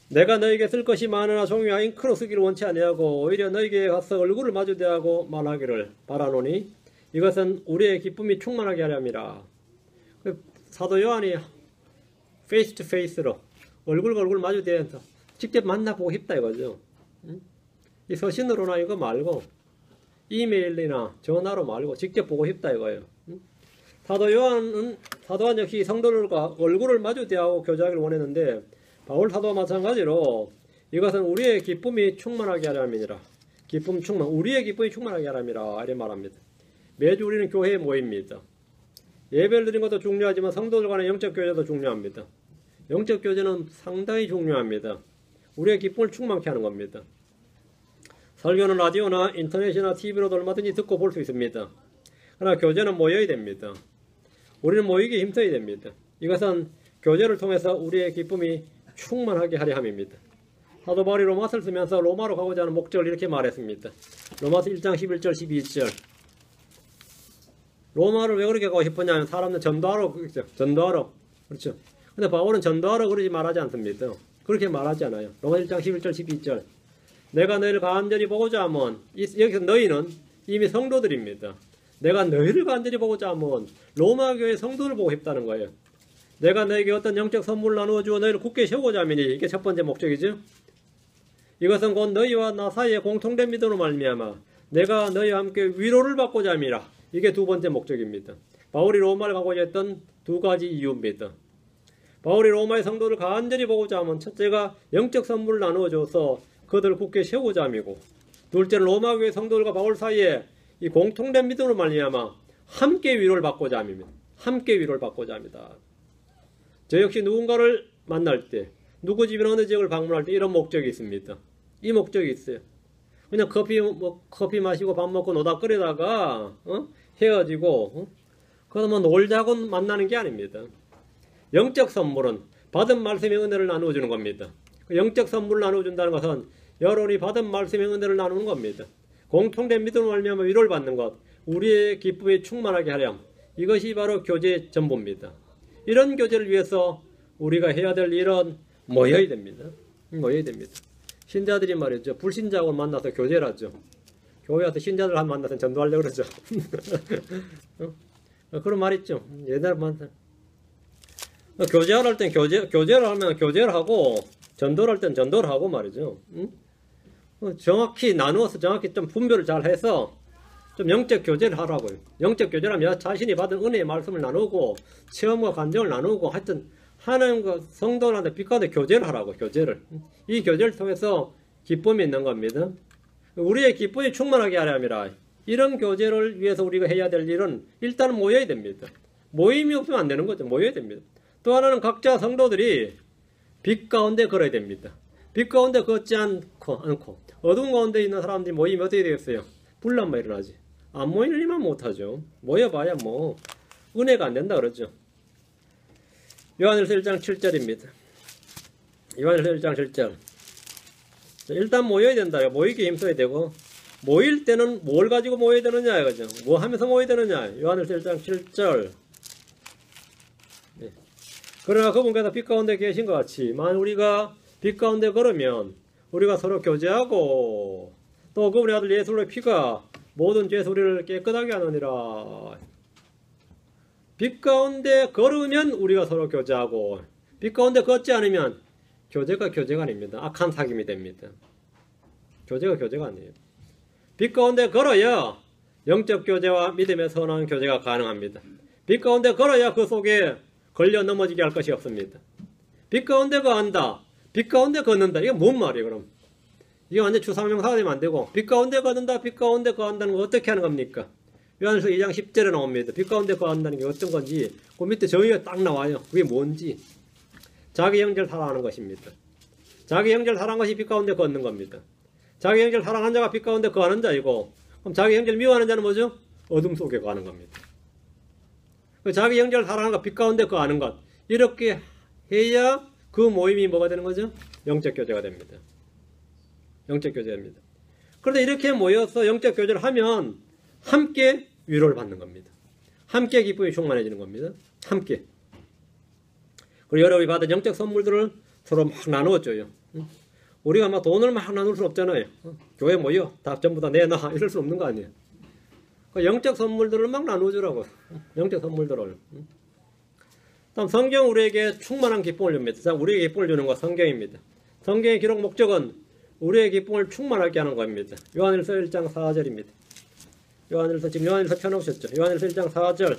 내가 너에게 쓸 것이 많으나 종이와 잉크로 쓰기를 원치 아니하고 오히려 너에게 가서 얼굴을 마주대하고 말하기를 바라노니 이것은 우리의 기쁨이 충만하게 하려 함이라. 사도 요한이 페이스 투 페이스로 얼굴과 얼굴 마주대해서 직접 만나보고 싶다 이거죠. 이 서신으로나 이거 말고 이메일이나 전화로 말고 직접 보고 싶다 이거예요. 사도 요한 역시 성도들과 얼굴을 마주대하고 교제하기를 원했는데 바울 사도와 마찬가지로 이것은 우리의 기쁨이 충만하게 하려 함이니라. 기쁨 충만, 우리의 기쁨이 충만하게 하려 함이라 이렇게 말합니다. 매주 우리는 교회에 모입니다. 예배를 드리는 것도 중요하지만 성도들 간의 영적 교제도 중요합니다. 영적 교제는 상당히 중요합니다. 우리의 기쁨을 충만케 하는 겁니다. 설교는 라디오나 인터넷이나 TV로도 얼마든지 듣고 볼 수 있습니다. 그러나 교제는 모여야 됩니다. 우리는 모이기 힘써야 됩니다. 이것은 교제를 통해서 우리의 기쁨이 충만하게 하려 함입니다. 사도 바울이 로마서를 쓰면서 로마로 가고자 하는 목적을 이렇게 말했습니다. 로마서 1장 11절 12절. 로마를 왜 그렇게 가고 싶었냐면 사람들 전도하러 그렇죠. 전도하러. 그렇죠. 근데 바울은 전도하러 그러지 말하지 않습니다. 그렇게 말하지 않아요. 로마서 1장 11절 12절. 내가 너희를 간절히 보고자 하면 여기서 너희는 이미 성도들입니다. 내가 너희를 간절히 보고자 하면 로마 교회 성도를 보고 싶다는 거예요. 내가 너에게 어떤 영적 선물을 나누어 주어 너희를 굳게 세우고자 함이니 이게 첫 번째 목적이죠. 이것은 곧 너희와 나 사이에 공통된 믿음으로 말미암아 내가 너희와 함께 위로를 받고자 함이라. 이게 두 번째 목적입니다. 바울이 로마를 가고자 했던 두 가지 이유입니다. 바울이 로마의 성도를 간절히 보고자 하면 첫째가 영적 선물을 나누어 줘서 그들을 굳게 세우고자 함이고 둘째는 로마 교회 성도들과 바울 사이에 이 공통된 믿음으로 말미암아 함께 위로를 받고자 함입니다. 함께 위로를 받고자 합니다. 저 역시 누군가를 만날 때, 누구 집이나 어느 지역을 방문할 때 이런 목적이 있습니다. 이 목적이 있어요. 그냥 커피 마시고 밥 먹고 노닥거리다가 헤어지고 그러면 놀자고 만나는 게 아닙니다. 영적 선물은 받은 말씀의 은혜를 나누어주는 겁니다. 영적 선물을 나누어준다는 것은 여러분이 받은 말씀의 은혜를 나누는 겁니다. 공통된 믿음을 말미암아 위로를 받는 것, 우리의 기쁨이 충만하게 하렴. 이것이 바로 교제의 전부입니다. 이런 교제를 위해서 우리가 해야 될 일은 모여야 됩니다. 모여야 됩니다. 신자들이 말이죠. 불신자하고 만나서 교제를 하죠. 교회 와서 신자들 한 만나서 전도하려고 그러죠. 그런 말 있죠. 옛날에 만나. 교제를 할 땐 교제를 하면 교제를 하고, 전도를 할 땐 전도를 하고 말이죠. 정확히 나누어서 정확히 좀 분별을 잘 해서 좀 영적 교제를 하라고요. 영적 교제라면 자신이 받은 은혜의 말씀을 나누고, 체험과 감정을 나누고, 하여튼, 하나님과 성도한테 빛가운데 교제를 하라고, 교제를. 이 교제를 통해서 기쁨이 있는 겁니다. 우리의 기쁨이 충만하게 하려 함이라. 이런 교제를 위해서 우리가 해야 될 일은 일단은 모여야 됩니다. 모임이 없으면 안 되는 거죠. 모여야 됩니다. 또 하나는 각자 성도들이 빛 가운데 걸어야 됩니다. 빛 가운데 걷지 않고 어두운 가운데 있는 사람들이 모이면 어떻게 되겠어요? 분란만 일어나지. 안 모이는 일만 못하죠. 모여봐야 뭐 은혜가 안 된다 그러죠. 요한일서 1장 7절입니다. 요한일서 1장 7절. 일단 모여야 된다. 모이기에 힘써야 되고, 모일 때는 뭘 가지고 모여야 되느냐 이거죠. 뭐 하면서 모여야 되느냐. 요한일서 1장 7절. 네. 그러나 그분께서 빛 가운데 계신 것 같이 만일 우리가 빛 가운데 걸으면 우리가 서로 교제하고, 또 그분의 아들 예수의 피가 모든 죄 소리를 깨끗하게 하느니라. 빛 가운데 걸으면 우리가 서로 교제하고, 빛 가운데 걷지 않으면 교제가 아닙니다. 악한 사귐이 됩니다. 교제가 아니에요. 빛 가운데 걸어야 영적 교제와 믿음의 선한 교제가 가능합니다. 빛 가운데 걸어야 그 속에 걸려 넘어지게 할 것이 없습니다. 빛 가운데 거한다. 빛 가운데 걷는다. 이게 뭔 말이에요, 그럼? 이게 완전 추상명사가 되면 안 되고, 빛 가운데 걷는다, 빛 가운데 거한다는 거 어떻게 하는 겁니까? 요한일서 2장 10절에 나옵니다. 빛 가운데 거한다는 게 어떤 건지, 그 밑에 정의가 딱 나와요. 그게 뭔지. 자기 형제를 사랑하는 것입니다. 자기 형제를 사랑하는 것이 빛 가운데 걷는 겁니다. 자기 형제를 사랑하는 자가 빛 가운데 거하는 자이고, 그럼 자기 형제를 미워하는 자는 뭐죠? 어둠 속에 거하는 겁니다. 자기 형제를 사랑하는 것, 빛 가운데 거하는 것, 이렇게 해야 그 모임이 뭐가 되는 거죠? 영적 교제가 됩니다. 영적 교제입니다. 그런데 이렇게 모여서 영적 교제를 하면 함께 위로를 받는 겁니다. 함께 기쁨이 충만해지는 겁니다. 함께. 그리고 여러분이 받은 영적 선물들을 서로 막 나누어줘요. 우리가 막 돈을 막 나눌 수 없잖아요. 교회 모여 다 전부 다 내놔 이럴 수 없는 거 아니에요. 영적 선물들을 막 나누어주라고. 영적 선물들을. 다음 성경 우리에게 충만한 기쁨을 줍니다. 자, 우리에게 기쁨을 주는 거 성경입니다. 성경의 기록 목적은 우리의 기쁨을 충만하게 하는 겁니다. 요한일서 1장 4절입니다. 지금 요한일서 펴놓으셨죠. 요한일서 1장 4절.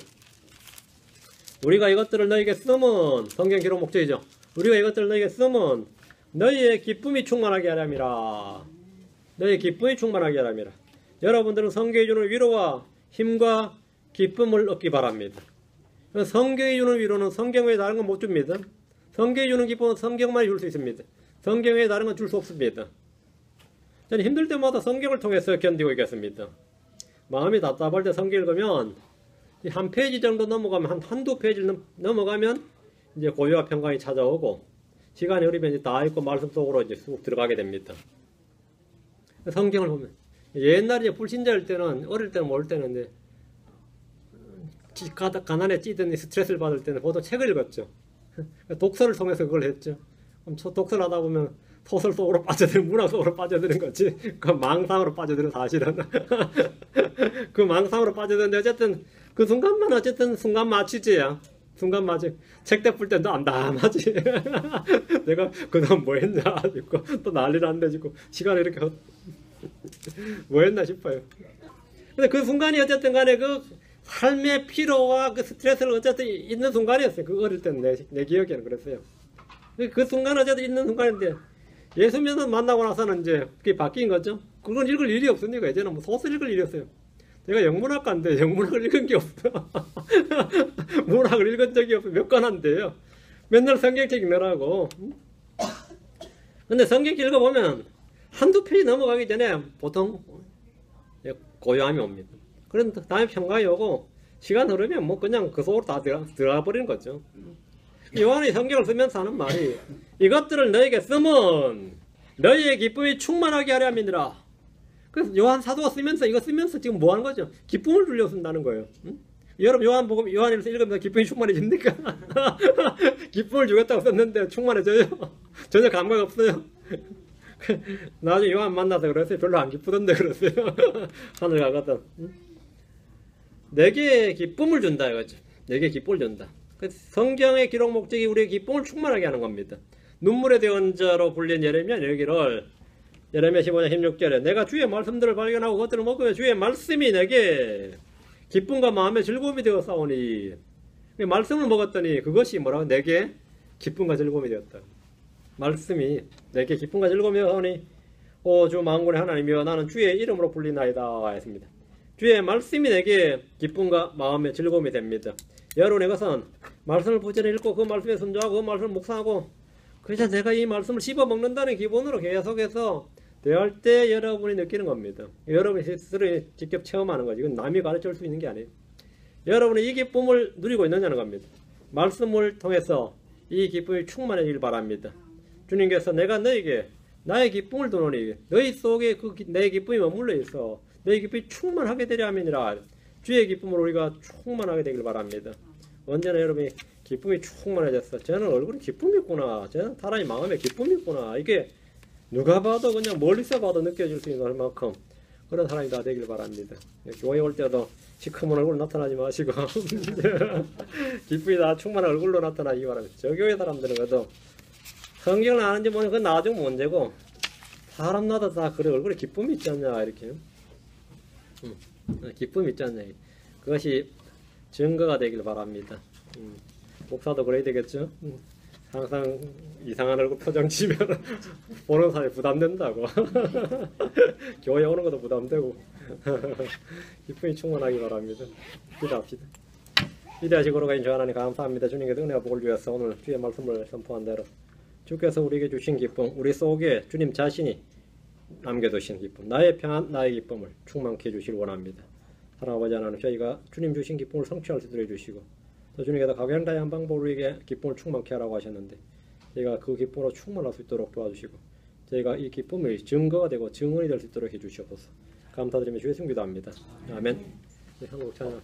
우리가 이것들을 너에게 쓰면, 성경 기록 목적이죠. 우리가 이것들을 너에게 쓰면 너희의 기쁨이 충만하게 하람이라. 너희의 기쁨이 충만하게 하람이라. 여러분들은 성경이 주는 위로와 힘과 기쁨을 얻기 바랍니다. 성경이 주는 위로는 성경 외에 다른 건 못 줍니다. 성경이 주는 기쁨은 성경만 줄 수 있습니다. 성경 외에 다른 건 줄 수 없습니다. 저는 힘들 때마다 성경을 통해서 견디고 있겠습니다. 마음이 답답할 때 성경 읽으면 한 페이지 정도 넘어가면 한두 페이지를 넘어가면 이제 고요와 평강이 찾아오고 시간이 흐르면 이제 다 읽고 말씀 속으로 이제 쑥 들어가게 됩니다. 성경을 보면 옛날에 불신자일 때는 어릴 때는 모를 때는 이제 가난에 찌든 스트레스를 받을 때는 보통 책을 읽었죠. 독서를 통해서 그걸 했죠. 그럼 독서를 하다 보면 소설 속으로 빠져드는 문학 속으로 빠져드는 거지. 그 망상으로 빠져드는 사실은 그 망상으로 빠져드는데 어쨌든 그 순간만 어쨌든 순간 맞추지야. 순간 맞지. 책 대풀 때도 안담하지. 내가 그동안 뭐 했냐 싶고 또 난리를 안 내지고 시간을 이렇게 뭐 했나 싶어요. 근데 그 순간이 어쨌든 간에 그 삶의 피로와 그 스트레스를 어쨌든 있는 순간이었어요. 그 어릴 때는 내 기억에는 그랬어요. 그 순간 어쨌든 있는 순간인데 예수 믿는 만나고 나서는 이제 그게 바뀐 거죠. 그건 읽을 일이 없으니까 이제는 뭐 소설 읽을 일이었어요. 제가 영문학과인데 영문학을 읽은 게 없어. 문학을 읽은 적이 없어. 몇 권 한데요. 맨날 성경책 읽느라고. 근데 성경책 읽어보면 한두 페이지 넘어가기 전에 보통 고요함이 옵니다. 그런 다음에 평강이 오고 시간 흐르면 뭐 그냥 그 속으로 다 들어가 버리는 거죠. 요한이 성경을 쓰면서 하는 말이 이것들을 너에게 쓰면 너희의 기쁨이 충만하게 하려 함이니라. 그래서 요한 사도가 쓰면서 이거 쓰면서 지금 뭐 하는 거죠? 기쁨을 주려고 쓴다는 거예요. 응? 여러분 요한 보고 요한일서 읽으면서 기쁨이 충만해집니까? 기쁨을 주겠다고 썼는데 충만해져요? 전혀 감각 없어요. 나중에 요한 만나서 그랬어요. 별로 안 기쁘던데 그랬어요. 하늘 가거든. 응? 내게 기쁨을 준다 이거죠. 내게 기쁨을 준다. 성경의 기록 목적이 우리의 기쁨을 충만하게 하는 겁니다. 눈물의 대언자로 불린 예레미야 여기를 예레미야 15장 16절에 내가 주의 말씀들을 발견하고 그것들을 먹으며 주의 말씀이 내게 기쁨과 마음의 즐거움이 되어 싸우니 말씀을 먹었더니 그것이 뭐라고? 내게 기쁨과 즐거움이 되었다. 말씀이 내게 기쁨과 즐거움이 되었으니 오 주 만군의 하나님이여 나는 주의 이름으로 불리나이다 했습니다. 주의 말씀이 내게 기쁨과 마음의 즐거움이 됩니다. 여러분 이것은 말씀을 부지런히 읽고 그 말씀에 순종하고 그 말씀을 묵상하고 그래서 내가 이 말씀을 씹어 먹는다는 기본으로 계속해서 대할 때 여러분이 느끼는 겁니다. 여러분이 스스로 직접 체험하는 거지. 이건 남이 가르쳐 줄 수 있는 게 아니에요. 여러분이 이 기쁨을 누리고 있느냐는 겁니다. 말씀을 통해서 이 기쁨이 충만해지길 바랍니다. 주님께서 내가 너에게 나의 기쁨을 도노니 너희 속에 내 기쁨이 머물러 있어 너희 기쁨이 충만하게 되려 함이니라. 주의 기쁨으로 우리가 충만하게 되길 바랍니다. 언제나 여러분이 기쁨이 충만해졌어. 저는 얼굴에 기쁨이 있구나. 저는 사람이 마음에 기쁨이 있구나. 이게 누가 봐도 그냥 멀리서 봐도 느껴질 수 있는 만큼 그런 사람이 다 되길 바랍니다. 교회 올 때도 시커먼 얼굴 나타나지 마시고 기쁨이 다 충만한 얼굴로 나타나기 바랍니다. 저 교회 사람들은 그래도 성경을 아는지 모르는 그건 나중 문제고 사람마다 다 그래 얼굴에 기쁨이 있지 않냐 이렇게 기쁨이 있지 않냐 그것이 증거가 되길 바랍니다. 목사도 그래야 되겠죠. 항상 이상한 얼굴 표정 지면 보는 사람이 부담된다고. 교회 오는 것도 부담되고. 기쁨이 충만하기 바랍니다. 기도합시다. 위대하시고 거룩하신 주 하나님 감사합니다. 주님께서 은혜와 복을 주셔서 오늘 주의 말씀을 선포한 대로 주께서 우리에게 주신 기쁨, 우리 속에 주님 자신이 남겨두신 기쁨, 나의 평안, 나의 기쁨을 충만케 해주시길 원합니다. 사랑하는 아버지 하나님, 저희가 주님 주신 기쁨을 성취할 수 있도록 해주시고 또 주님께서 각양다양한 방법으로 우리에게 기쁨을 충만케 하라고 하셨는데 저희가 그 기쁨으로 충만할 수 있도록 도와주시고 저희가 이 기쁨의 증거가 되고 증언이 될 수 있도록 해주시옵소서. 감사드리며 주의 승 기도합니다. 아멘. 네, 한국 찬양.